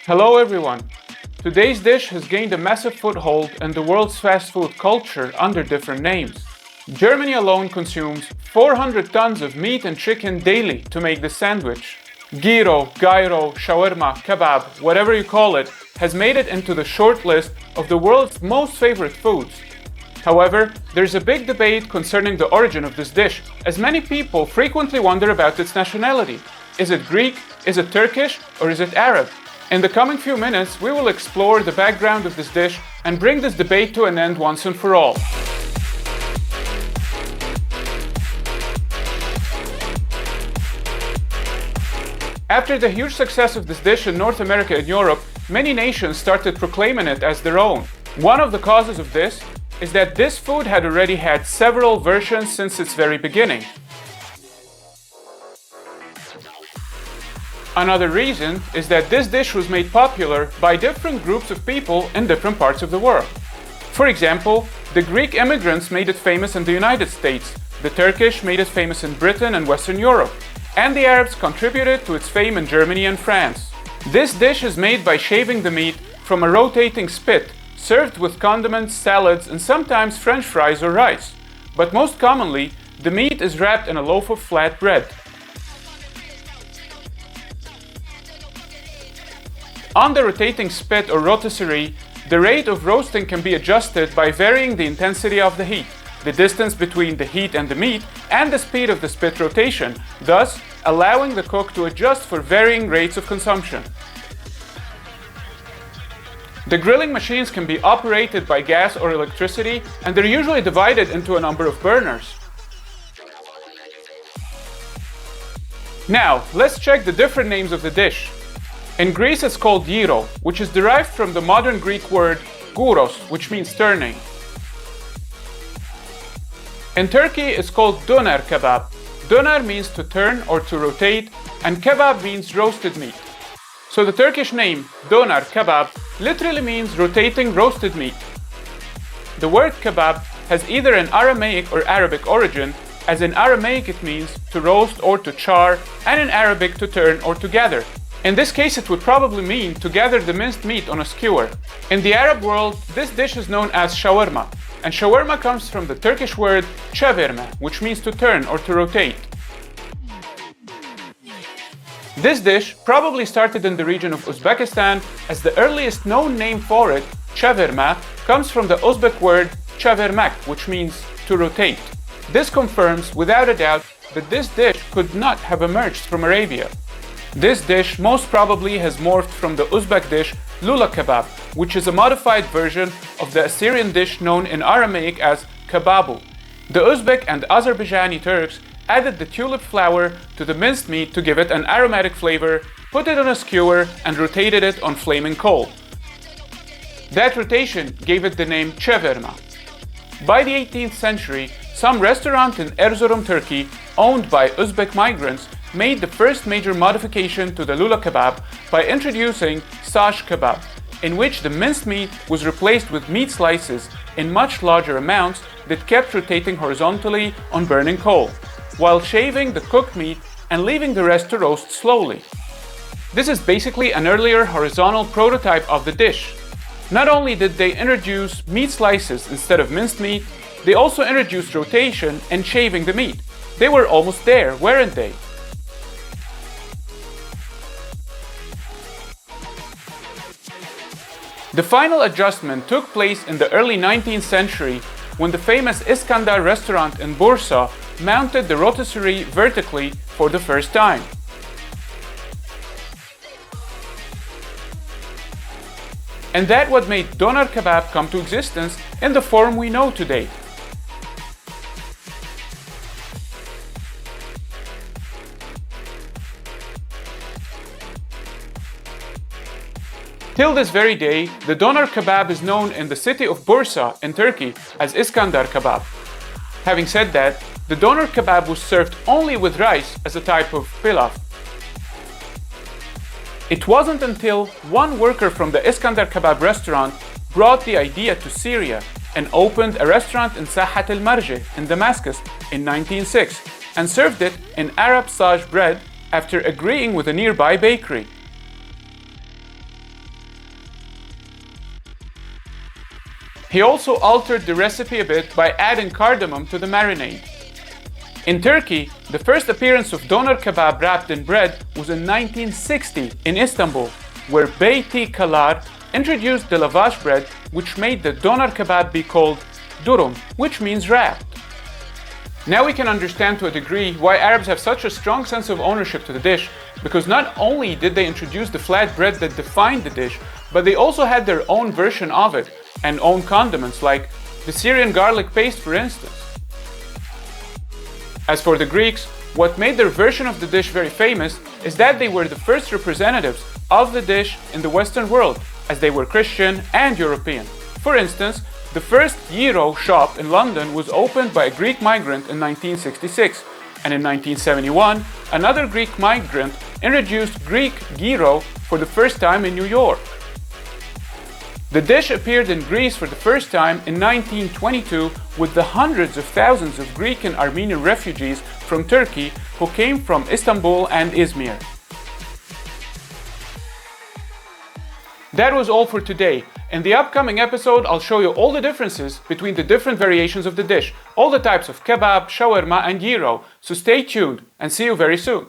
Hello everyone! Today's dish has gained a massive foothold in the world's fast food culture under different names. Germany alone consumes 400 tons of meat and chicken daily to make this sandwich. Gyro, shawarma, kebab, whatever you call it, has made it into the short list of the world's most favorite foods. However, there's a big debate concerning the origin of this dish, as many people frequently wonder about its nationality. Is it Greek, is it Turkish, or is it Arab? In the coming few minutes, we will explore the background of this dish and bring this debate to an end once and for all. After the huge success of this dish in North America and Europe, many nations started proclaiming it as their own. One of the causes of this is that this food had already had several versions since its very beginning. Another reason is that this dish was made popular by different groups of people in different parts of the world. For example, the Greek immigrants made it famous in the United States, the Turkish made it famous in Britain and Western Europe, and the Arabs contributed to its fame in Germany and France. This dish is made by shaving the meat from a rotating spit, served with condiments, salads, and sometimes French fries or rice. But most commonly, the meat is wrapped in a loaf of flat bread. On the rotating spit or rotisserie, the rate of roasting can be adjusted by varying the intensity of the heat, the distance between the heat and the meat, and the speed of the spit rotation, thus allowing the cook to adjust for varying rates of consumption. The grilling machines can be operated by gas or electricity, and they're usually divided into a number of burners. Now, let's check the different names of the dish. In Greece it's called Gyro, which is derived from the modern Greek word gouros, which means turning. In Turkey it's called Döner Kebab. Döner means to turn or to rotate, and kebab means roasted meat. So the Turkish name, Döner Kebab, literally means rotating roasted meat. The word kebab has either an Aramaic or Arabic origin, as in Aramaic it means to roast or to char, and in Arabic to turn or to gather. In this case it would probably mean to gather the minced meat on a skewer. In the Arab world, this dish is known as shawarma, and shawarma comes from the Turkish word çevirme, which means to turn or to rotate. This dish probably started in the region of Uzbekistan, as the earliest known name for it, çevirme, comes from the Uzbek word çevirmek, which means to rotate. This confirms without a doubt that this dish could not have emerged from Arabia. This dish most probably has morphed from the Uzbek dish lula kebab, which is a modified version of the Assyrian dish known in Aramaic as kebabu. The Uzbek and Azerbaijani Turks added the tulip flower to the minced meat to give it an aromatic flavor, put it on a skewer, and rotated it on flaming coal. That rotation gave it the name çevirme. By the 18th century, some restaurant in Erzurum, Turkey, owned by Uzbek migrants, made the first major modification to the lula kebab by introducing sash kebab, in which the minced meat was replaced with meat slices in much larger amounts that kept rotating horizontally on burning coal, while shaving the cooked meat and leaving the rest to roast slowly. This is basically an earlier horizontal prototype of the dish. Not only did they introduce meat slices instead of minced meat, they also introduced rotation and shaving the meat. They were almost there, weren't they? The final adjustment took place in the early 19th century when the famous Iskandar restaurant in Bursa mounted the rotisserie vertically for the first time. And that what made Döner Kebab come to existence in the form we know today. Till this very day, the Döner Kebab is known in the city of Bursa in Turkey as Iskandar Kebab. Having said that, the Döner Kebab was served only with rice as a type of pilaf. It wasn't until one worker from the Iskandar Kebab restaurant brought the idea to Syria and opened a restaurant in Sahat al-Marje in Damascus in 1906 and served it in Arab sage bread after agreeing with a nearby bakery. He also altered the recipe a bit by adding cardamom to the marinade. In Turkey, the first appearance of Döner Kebab wrapped in bread was in 1960 in Istanbul, where Beyti Kalar introduced the lavash bread, which made the Döner Kebab be called durum, which means wrapped. Now we can understand to a degree why Arabs have such a strong sense of ownership to the dish, because not only did they introduce the flat bread that defined the dish, but they also had their own version of it and own condiments like the Syrian garlic paste, for instance. As for the Greeks, what made their version of the dish very famous is that they were the first representatives of the dish in the Western world, as they were Christian and European. For instance, the first Gyro shop in London was opened by a Greek migrant in 1966, and in 1971, another Greek migrant introduced Greek Gyro for the first time in New York. The dish appeared in Greece for the first time in 1922 with the hundreds of thousands of Greek and Armenian refugees from Turkey who came from Istanbul and Izmir. That was all for today. In the upcoming episode, I'll show you all the differences between the different variations of the dish, all the types of kebab, shawarma and gyro, so stay tuned and see you very soon.